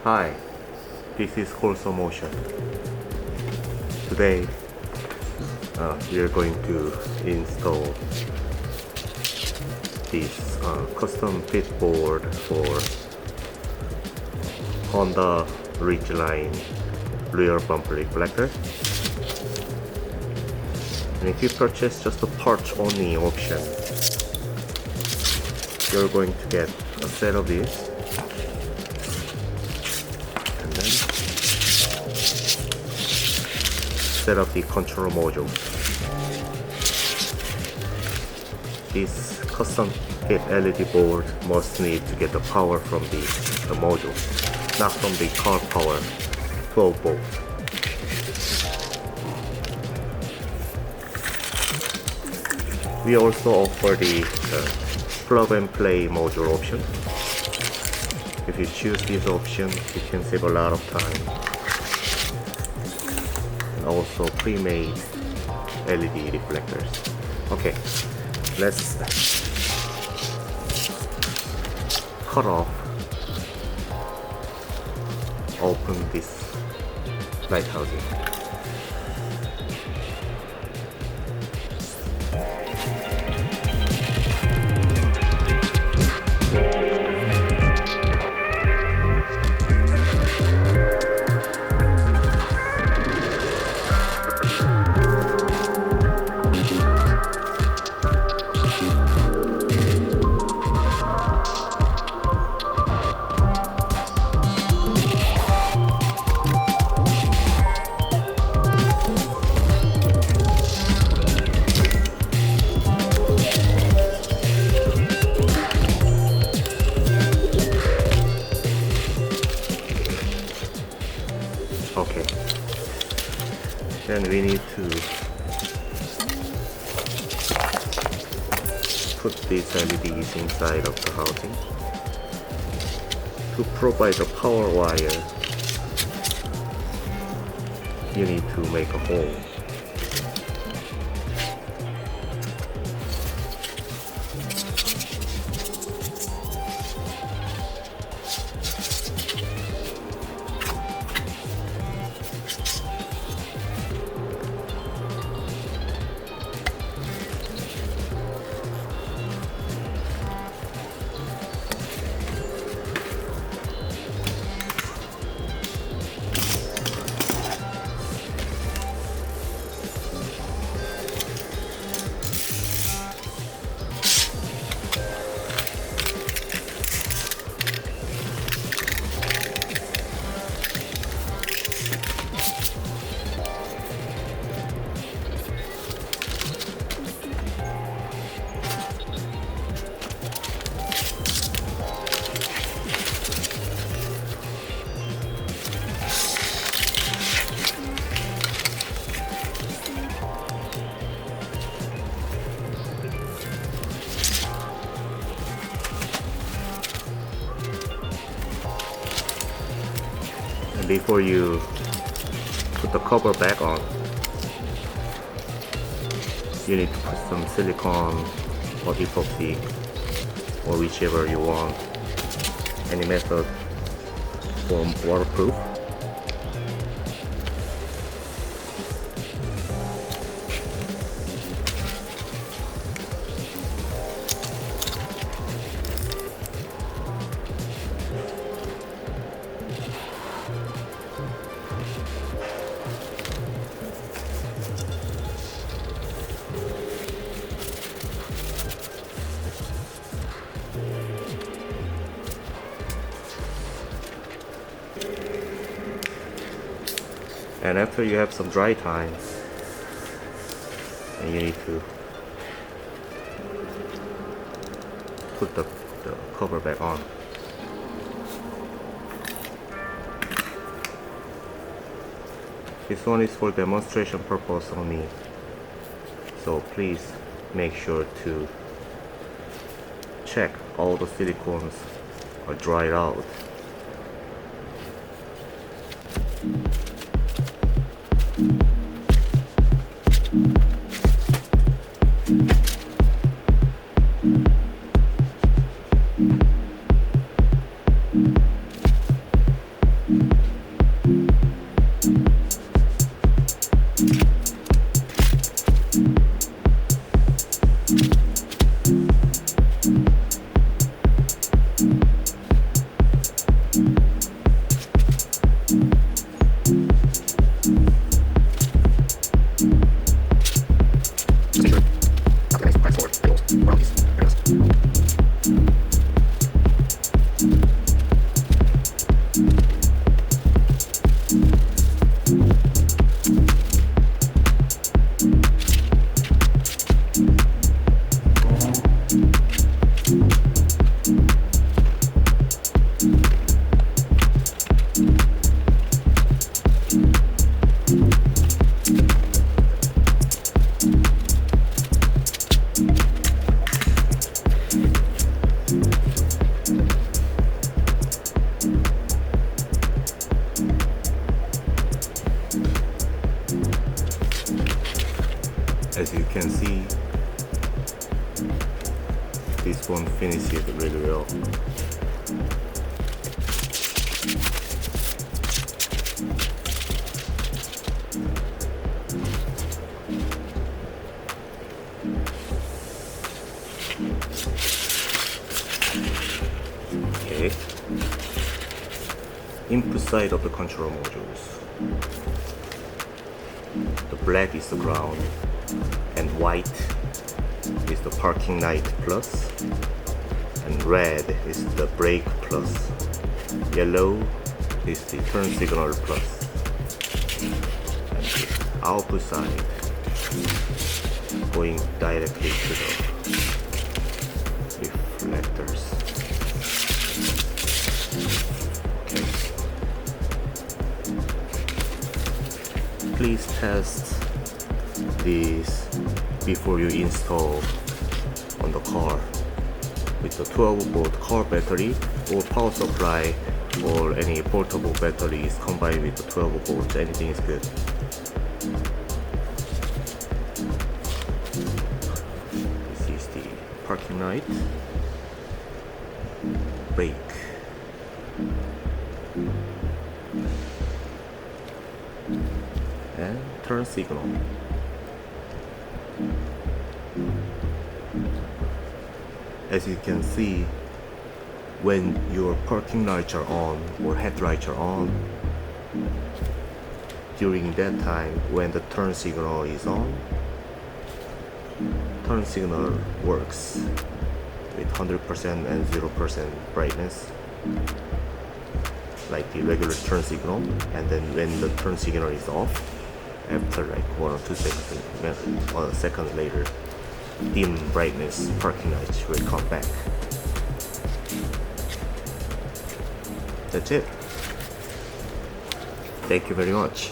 Hi, this is CorsoMotion. Today we are going to install this custom fit board for Honda Ridgeline rear bumper reflector. And if you purchase just the parts only option, you're going to get a set of these, and then set up the control module. This custom fit LED board must need to get the power from the module, not from the car power 12 volt. We also offer the plug and play module option. If you choose this option, you can save a lot of time. And also pre-made LED reflectors. Okay, let's cut off, open this light housing. Okay, then we need to put these LEDs inside of the housing. To provide the power wire, you need to make a hole. And before you put the cover back on, you need to put some silicone or epoxy or whichever you want, any method for waterproof. And after you have some dry time, and you need to put the cover back on. This one is for demonstration purpose only, so please make sure to check all the silicones are dried out. As you can see, this one finished it really well. Okay. Input side of the control modules. The black is the ground, and white is the parking light plus, and red is the brake plus, yellow is the turn signal plus, and the output side going directly to the reflectors. Okay. Please test these before you install on the car with the 12-volt car battery or power supply, or any portable batteries combined with the 12 volts. Anything is good. This is the parking light, brake, and turn signal. As you can see, when your parking lights are on or headlights are on, during that time when the turn signal is on, turn signal works with 100% and 0% brightness, like the regular turn signal. And then when the turn signal is off, after like 1 or 2 seconds, 1 second later, dim brightness parking lights will come back. That's it. Thank you very much.